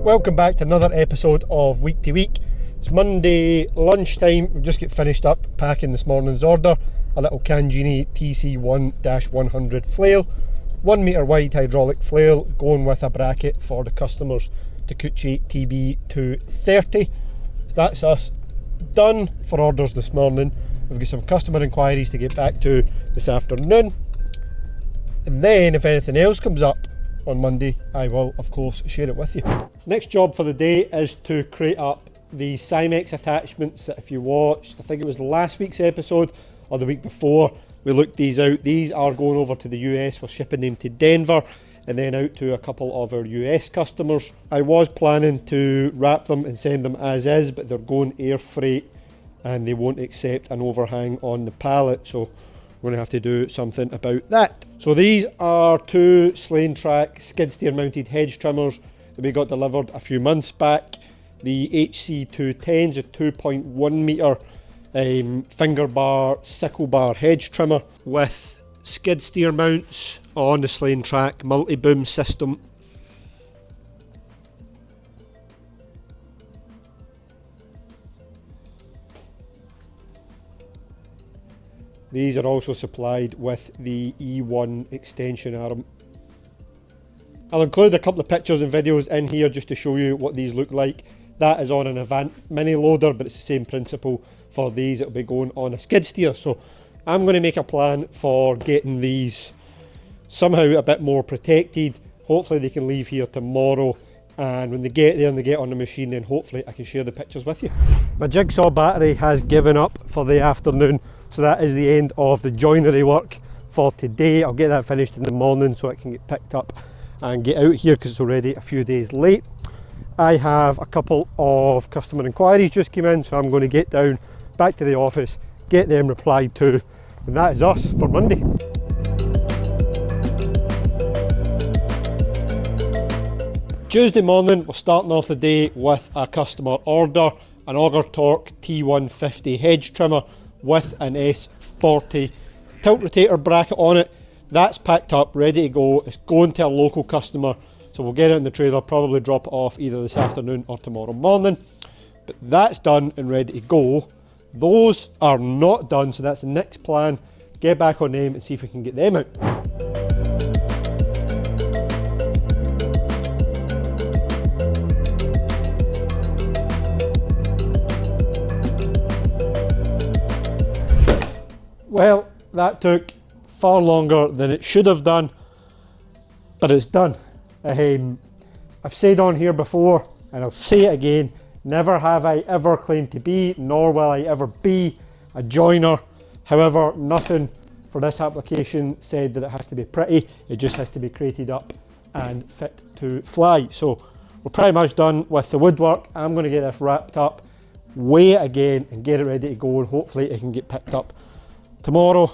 Welcome back to another episode of Week to Week. It's Monday lunchtime. We've just got finished up packing this morning's order. A little Cangini TC1-100 flail, 1 metre wide hydraulic flail, going with a bracket for the customer's Takeuchi TB325. So that's us done for orders this morning. We've got some customer inquiries to get back to this afternoon. And then if anything else comes up on Monday, I will of course share it with you. Next job for the day is to crate up the Simex attachments that if you watched, I think it was last week's episode or the week before, we looked these out. These are going over to the US. We're shipping them to Denver and then out to a couple of our US customers. I was planning to wrap them and send them as is, but they're going air freight and they won't accept an overhang on the pallet, so we're going to have to do something about that. So these are two Slanetrac Skidsteer mounted hedge trimmers that we got delivered a few months back. The HC-210s, a 2.1 metre finger bar, sickle bar hedge trimmer with skid steer mounts on the Slanetrac multi-boom system. These are also supplied with the E1 extension arm. I'll include a couple of pictures and videos in here just to show you what these look like. That is on an Avant mini loader, but it's the same principle for these. It'll be going on a skid steer. So I'm going to make a plan for getting these somehow a bit more protected. Hopefully they can leave here tomorrow, and when they get there and they get on the machine, then hopefully I can share the pictures with you. My jigsaw battery has given up for the afternoon, so that is the end of the joinery work for today. I'll get that finished in the morning so it can get picked up and get out here because it's already a few days late. I have a couple of customer inquiries just came in, so I'm going to get down back to the office, get them replied to, and that is us for Monday. Tuesday morning, we're starting off the day with a customer order, an Auger Torque T150 hedge trimmer with an S40 tilt rotator bracket on it. That's packed up, ready to go. It's going to a local customer, so we'll get it in the trailer, probably drop it off either this afternoon or tomorrow morning. But that's done and ready to go. Those are not done, so that's the next plan. Get back on them and see if we can get them out. Well, that took far longer than it should have done, but it's done. I've said on here before, and I'll say it again, never have I ever claimed to be, nor will I ever be, a joiner. However, nothing for this application said that it has to be pretty. It just has to be crated up and fit to fly. So we're pretty much done with the woodwork. I'm going to get this wrapped up, weigh it again and get it ready to go, and hopefully it can get picked up tomorrow.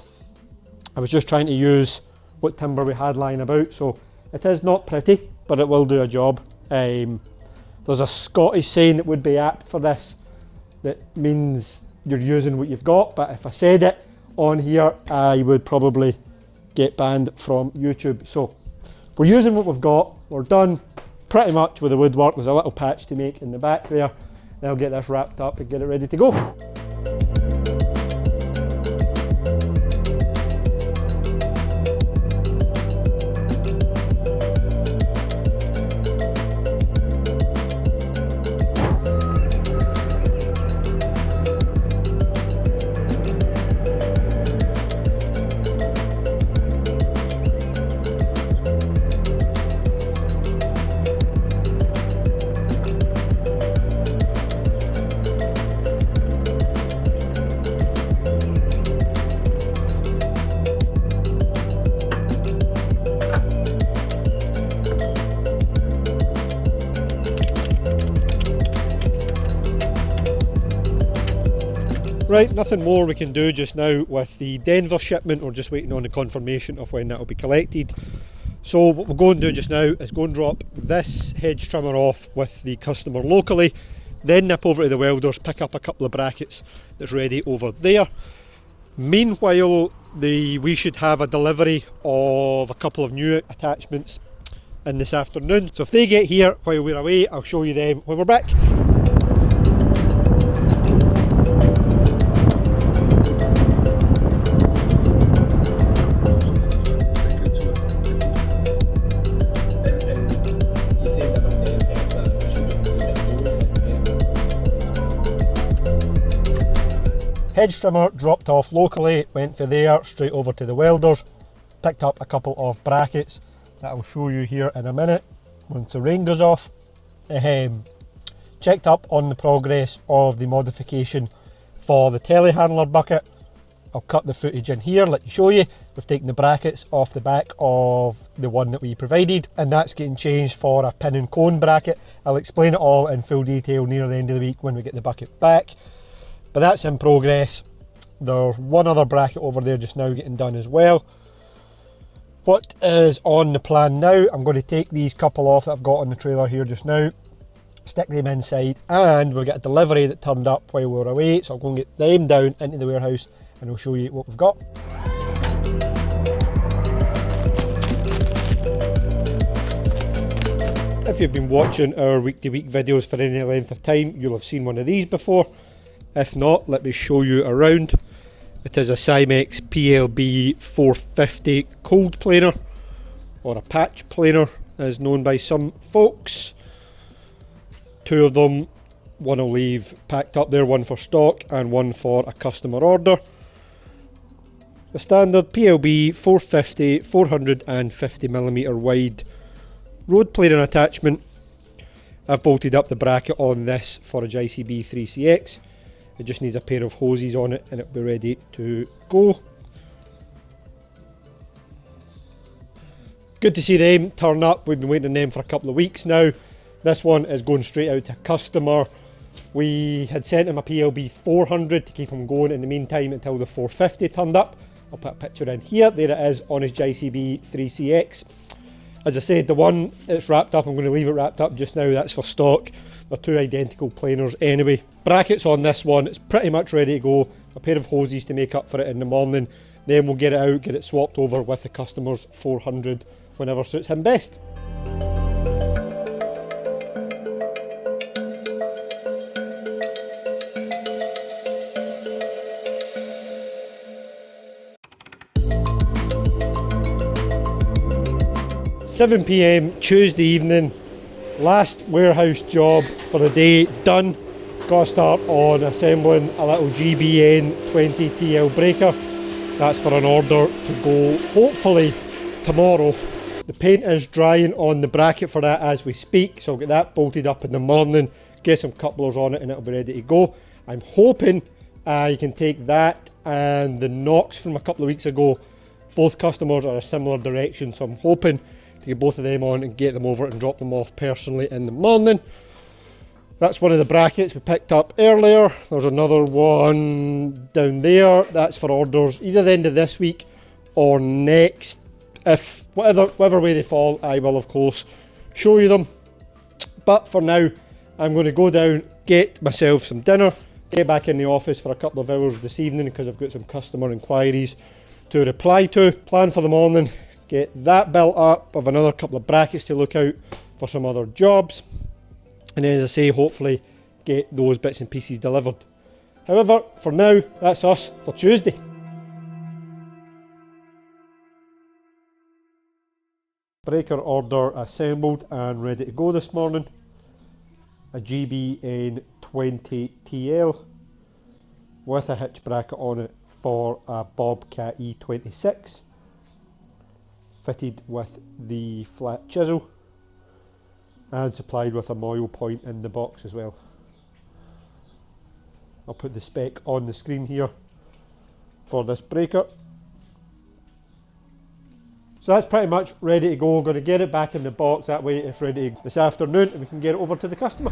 I was just trying to use what timber we had lying about, so it is not pretty, but it will do a job. There's a Scottish saying that would be apt for this, that means you're using what you've got, but if I said it on here, I would probably get banned from YouTube. So we're using what we've got. We're done pretty much with the woodwork. There's a little patch to make in the back there. Then I'll get this wrapped up and get it ready to go. Right, nothing more we can do just now with the Denver shipment. We're just waiting on the confirmation of when that will be collected. So what we'll go and do just now is go and drop this hedge trimmer off with the customer locally, then nip over to the welders, pick up a couple of brackets that's ready over there. Meanwhile, we should have a delivery of a couple of new attachments. in this afternoon. So if they get here while we're away, I'll show you them when we're back. Hedge trimmer dropped off locally, went for there, straight over to the welders, picked up a couple of brackets that I'll show you here in a minute once the rain goes off. Checked up on the progress of the modification for the telehandler bucket. I'll cut the footage in here, let you show you. We've taken the brackets off the back of the one that we provided, and that's getting changed for a pin and cone bracket. I'll explain it all in full detail near the end of the week when we get the bucket back. But that's in progress. There's one other bracket over there just now getting done as well. What is on the plan now, I'm going to take these couple off that I've got on the trailer here just now, stick them inside, and we'll get a delivery that turned up while we were away, so I'll go and get them down into the warehouse and I'll show you what we've got. If you've been watching our week-to-week videos for any length of time, you'll have seen one of these before. If not, let me show you around. It is a Simex PLB 450 cold planer, or a patch planer as known by some folks. Two of them, one I'll leave packed up there, one for stock and one for a customer order. The standard PLB 450 450mm wide road planer attachment. I've bolted up the bracket on this for a JCB 3CX. It just needs a pair of hoses on it and it'll be ready to go. Good to see them turn up. We've been waiting on them for a couple of weeks now. This one is going straight out to a customer. We had sent him a PLB 400 to keep him going in the meantime until the 450 turned up. I'll put a picture in here. There it is on his JCB 3CX. As I said, the one that's wrapped up, I'm going to leave it wrapped up just now. That's for stock. They're two identical planers anyway. Brackets on this one, it's pretty much ready to go. A pair of hoses to make up for it in the morning. Then we'll get it out, get it swapped over with the customer's 400 whenever suits him best. (7 PM) Tuesday evening. Last warehouse job for the day done. Got to start on assembling a little GBN 20TL breaker. That's for an order to go hopefully tomorrow. The paint is drying on the bracket for that as we speak, so I'll get that bolted up in the morning, get some couplers on it and it'll be ready to go. I'm hoping you can take that and the Knox from a couple of weeks ago. Both customers are a similar direction, so I'm hoping to get both of them on and get them over and drop them off personally in the morning. That's one of the brackets we picked up earlier. There's another one down there. That's for orders either the end of this week or next. If whatever way they fall, I will of course show you them. But for now, I'm going to go down, get myself some dinner, get back in the office for a couple of hours this evening because I've got some customer inquiries to reply to. Plan for the morning, get that built up, with another couple of brackets to look out for some other jobs. And then, as I say, hopefully get those bits and pieces delivered. However, for now, that's us for Tuesday. Breaker order assembled and ready to go this morning. A GBN 20TL with a hitch bracket on it for a Bobcat E26, fitted with the flat chisel and supplied with a moil point in the box as well. I'll put the spec on the screen here for this breaker. So that's pretty much ready to go. Going to get it back in the box, that way it's ready this afternoon and we can get it over to the customer.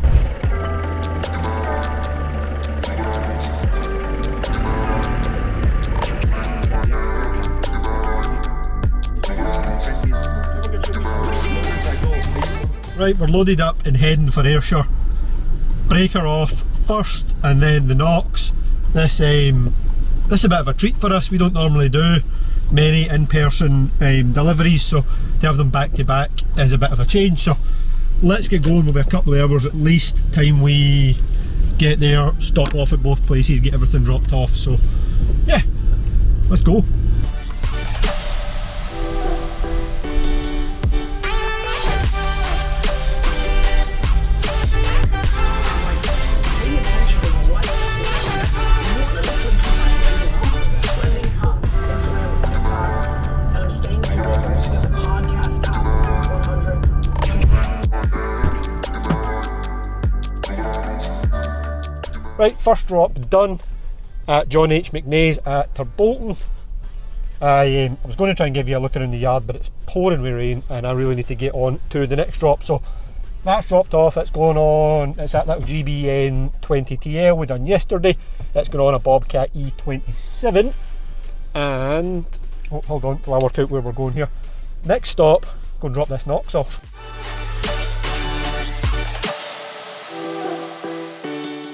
Right, we're loaded up and heading for Ayrshire. Breaker off first and then the Knox. This is a bit of a treat for us. We don't normally do many in-person deliveries, so to have them back to back is a bit of a change. So let's get going. We'll be a couple of hours at least, time we get there, stop off at both places, get everything dropped off. So yeah, let's go. Right, first drop done at John H. McNay's at Terbolton. I was going to try and give you a look around the yard, but it's pouring with rain and I really need to get on to the next drop. So that's dropped off, it's going on, it's that little GBN 20TL we done yesterday. It's going on a Bobcat E27. And, oh, hold on till I work out where we're going here. Next stop, go and drop this Knox off.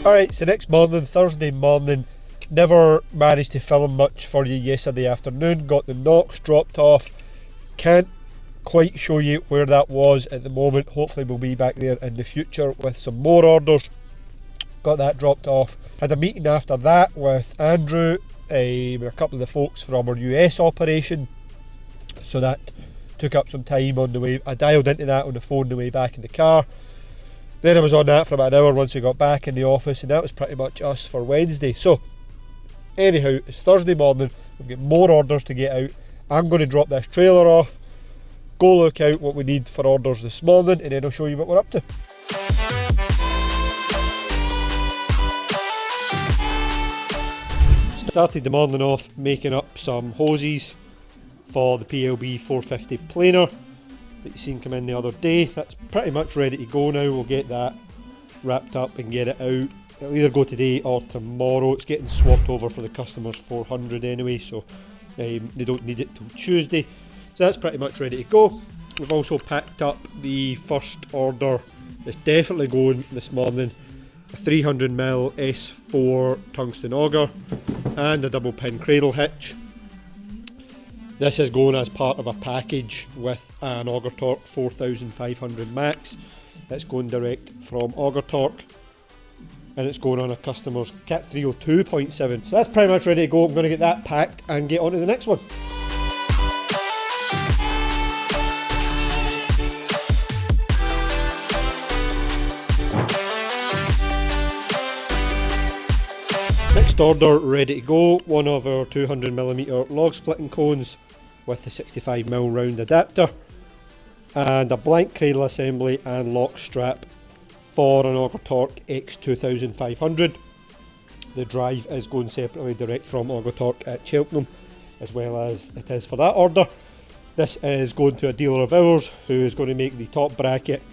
Alright, so next morning, Thursday morning, never managed to film much for you yesterday afternoon, got the Knox dropped off, can't quite show you where that was at the moment, hopefully we'll be back there in the future with some more orders. Got that dropped off, had a meeting after that with Andrew, with a couple of the folks from our US operation, so that took up some time on the way. I dialed into that on the phone on the way back in the car. Then I was on that for about an hour once we got back in the office, and that was pretty much us for Wednesday. So anyhow, it's Thursday morning, we've got more orders to get out. I'm going to drop this trailer off, go look out what we need for orders this morning, and then I'll show you what we're up to. Started the morning off making up some hoses for the PLB 450 planer that you seen come in the other day. That's pretty much ready to go now. We'll get that wrapped up and get it out. It'll either go today or tomorrow. It's getting swapped over for the customers 400 anyway, so they don't need it till Tuesday. So that's pretty much ready to go. We've also packed up the first order that's definitely going this morning, a 300mm S4 tungsten auger and a double pin cradle hitch. This is going as part of a package with an Auger Torque 4500 Max. It's going direct from Auger Torque and it's going on a customer's Cat 302.7. So that's pretty much ready to go. I'm going to get that packed and get on to the next one. Next order ready to go, one of our 200mm log splitting cones with the 65mm round adapter and a blank cradle assembly and lock strap for an Auger Torque X2500. The drive is going separately direct from Auger Torque at Cheltenham, as well as it is for that order. This is going to a dealer of ours who is going to make the top bracket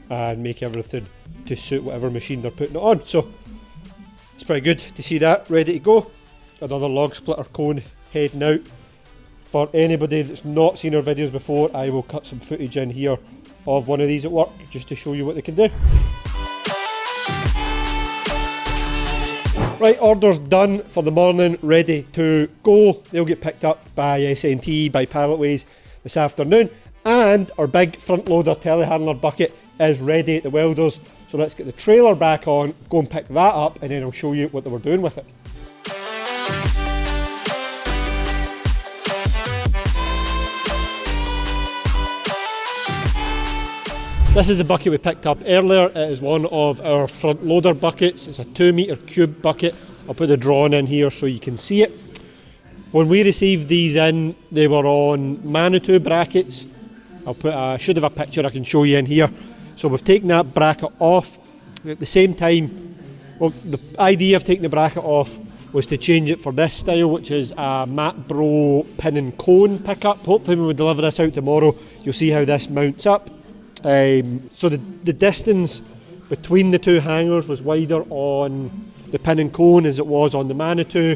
and make everything to suit whatever machine they're putting it on. So it's pretty good to see that ready to go. Another log splitter cone heading out. For anybody that's not seen our videos before, I will cut some footage in here of one of these at work just to show you what they can do. Right, orders done for the morning, ready to go. They'll get picked up by SNT, by Palletways this afternoon, and our big front loader telehandler bucket is ready at the welders. So let's get the trailer back on, go and pick that up, and then I'll show you what they were doing with it. This is a bucket we picked up earlier. It is one of our front loader buckets. It's a 2 metre cube bucket. I'll put the drawing in here so you can see it. When we received these in, they were on Manitou brackets. I should have a picture I can show you in here. So we've taken that bracket off. At the same time, well, the idea of taking the bracket off was to change it for this style, which is a Matt Bro pin and cone pickup. Hopefully when we deliver this out tomorrow, you'll see how this mounts up. So the distance between the two hangers was wider on the pin and cone as it was on the Manitou.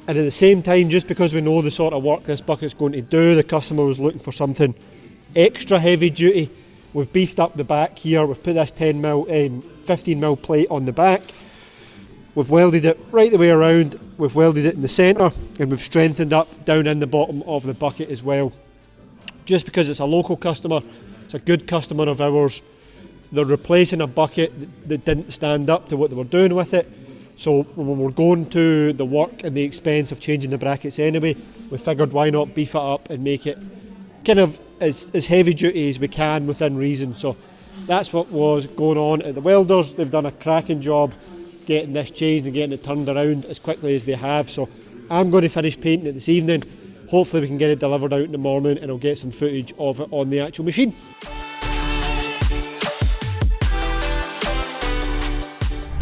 And at the same time, just because we know the sort of work this bucket's going to do, the customer was looking for something extra heavy duty. We've beefed up the back here. We've put this 15mm plate on the back. We've welded it right the way around, we've welded it in the centre, and we've strengthened up down in the bottom of the bucket as well. Just because it's a local customer, it's a good customer of ours, they're replacing a bucket that didn't stand up to what they were doing with it. So when we're going to the work and the expense of changing the brackets anyway, we figured why not beef it up and make it kind of as heavy duty as we can within reason. So that's what was going on at the welders. They've done a cracking job getting this changed and getting it turned around as quickly as they have. So I'm going to finish painting it this evening. Hopefully we can get it delivered out in the morning and I'll get some footage of it on the actual machine.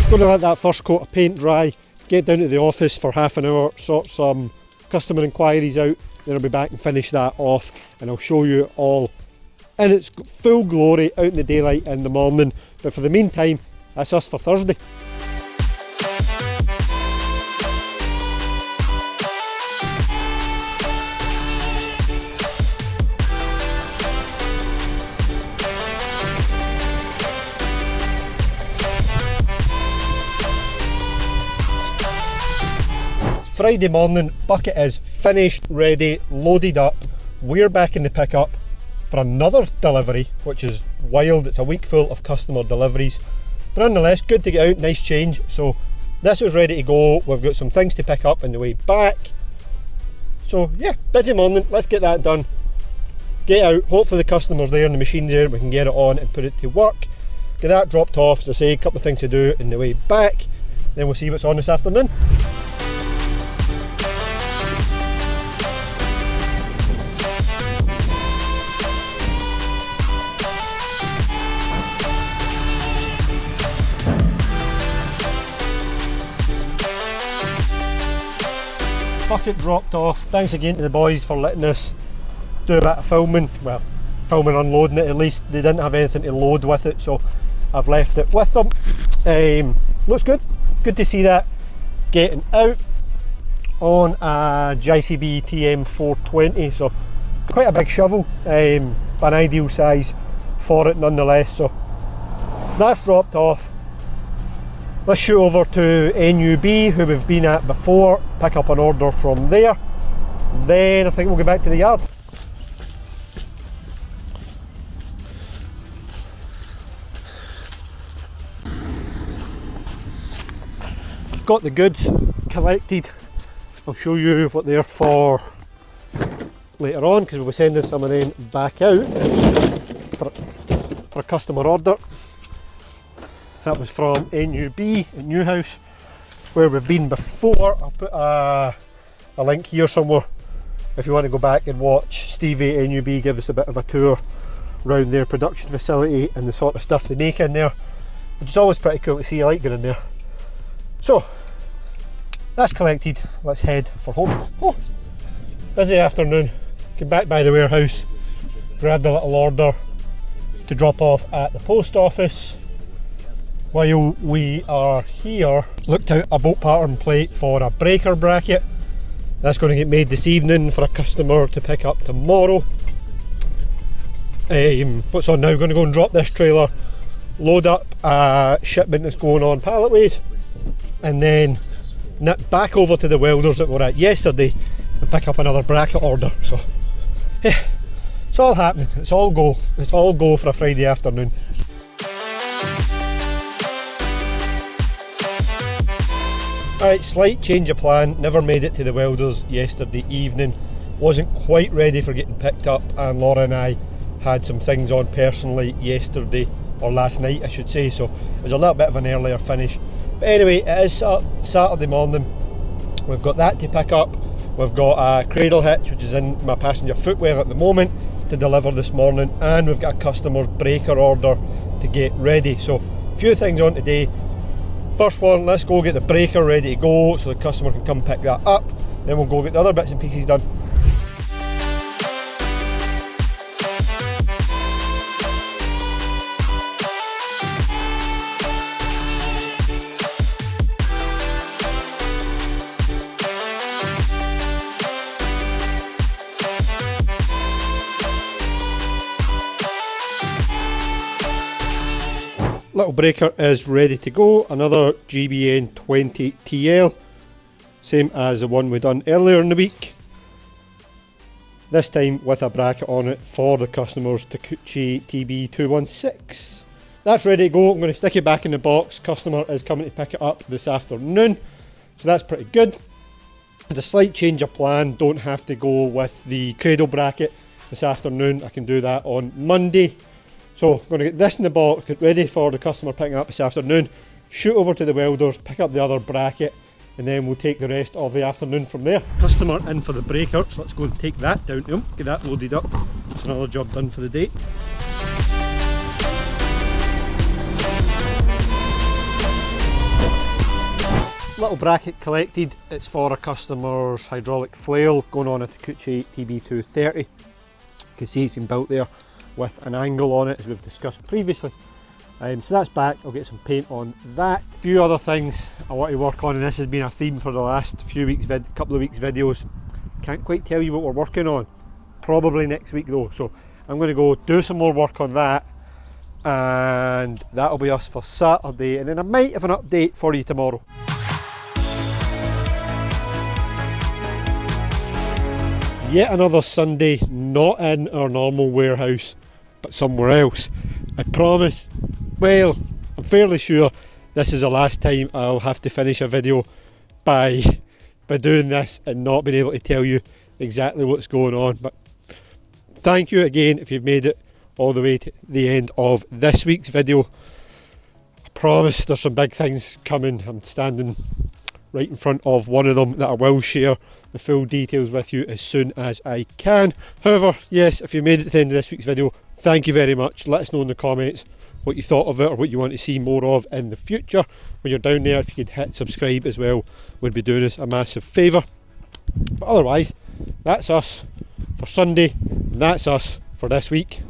Going to let that first coat of paint dry, get down to the office for half an hour, sort some customer inquiries out, then I'll be back and finish that off, and I'll show you all in its full glory out in the daylight in the morning. But for the meantime, that's us for Thursday. Friday morning, bucket is finished, ready, loaded up. We're back in the pickup for another delivery, which is wild. It's a week full of customer deliveries, but nonetheless, good to get out, nice change. So this is ready to go. We've got some things to pick up on the way back. So yeah, busy morning, let's get that done. Get out, hopefully the customer's there and the machine's there, we can get it on and put it to work. Get that dropped off, as I say, a couple of things to do on the way back. Then we'll see what's on this afternoon. Bucket dropped off. Thanks again to the boys for letting us do a bit of filming. Well, filming unloading it at least. They didn't have anything to load with it, so I've left it with them. Looks good. Good to see that getting out on a JCB TM420. So quite a big shovel, an ideal size for it nonetheless. So that's dropped off. Let's shoot over to NUB, who we've been at before, pick up an order from there. Then I think we'll go back to the yard. Got the goods collected. I'll show you what they're for later on, because we'll be sending some of them back out for a customer order. That was from NUB at Newhouse, where we've been before. I'll put a link here somewhere if you want to go back and watch Stevie at NUB give us a bit of a tour around their production facility and the sort of stuff they make in there, which is always pretty cool to see. I like going in there. So that's collected, let's head for home. Oh, busy afternoon. Came back by the warehouse, grabbed a little order to drop off at the post office. While we are here, looked out a bolt pattern plate for a breaker bracket. That's going to get made this evening for a customer to pick up tomorrow. What's on now? Going to go and drop this trailer, load up a shipment that's going on palletways, and then nip back over to the welders that were at yesterday and pick up another bracket order. So yeah, it's all happening. It's all go. It's all go for a Friday afternoon. Alright, slight change of plan. Never made it to the welders yesterday evening. Wasn't quite ready for getting picked up, and Laura and I had some things on personally yesterday, or last night I should say, so it was a little bit of an earlier finish. But anyway, it is Saturday morning. We've got that to pick up. We've got a cradle hitch, which is in my passenger footwear at the moment, to deliver this morning, and we've got a customer breaker order to get ready. So a few things on today. First one, let's go get the breaker ready to go so the customer can come pick that up. Then we'll go get the other bits and pieces done. Little breaker is ready to go, another GBN 20 TL, same as the one we done earlier in the week. This time with a bracket on it for the customer's Takeuchi TB325. That's ready to go. I'm going to stick it back in the box. Customer is coming to pick it up this afternoon, so that's pretty good. The slight change of plan, don't have to go with the cradle bracket this afternoon. I can do that on Monday. So I'm going to get this in the box, get ready for the customer picking up this afternoon, shoot over to the welders, pick up the other bracket, and then we'll take the rest of the afternoon from there. Customer in for the breaker, so let's go and take that down to him, get that loaded up. It's another job done for the day. Little bracket collected. It's for a customer's hydraulic flail going on a Takeuchi TB325. You can see it's been built there with an angle on it, as we've discussed previously. So that's back. I'll get some paint on that. A few other things I want to work on, and this has been a theme for the last few weeks, couple of weeks videos. Can't quite tell you what we're working on. Probably next week though. So I'm going to go do some more work on that, and that'll be us for Saturday. And then I might have an update for you tomorrow. Yet another Sunday, not in our normal warehouse, but somewhere else. I promise, well, I'm fairly sure this is the last time I'll have to finish a video by doing this and not being able to tell you exactly what's going on. But thank you again if you've made it all the way to the end of this week's video. I promise there's some big things coming. I'm standing right in front of one of them that I will share the full details with you as soon as I can. However, yes, if you made it to the end of this week's video, thank you very much. Let us know in the comments what you thought of it or what you want to see more of in the future. When you're down there, if you could hit subscribe as well, would be doing us a massive favour. But otherwise, that's us for Sunday, and that's us for this week.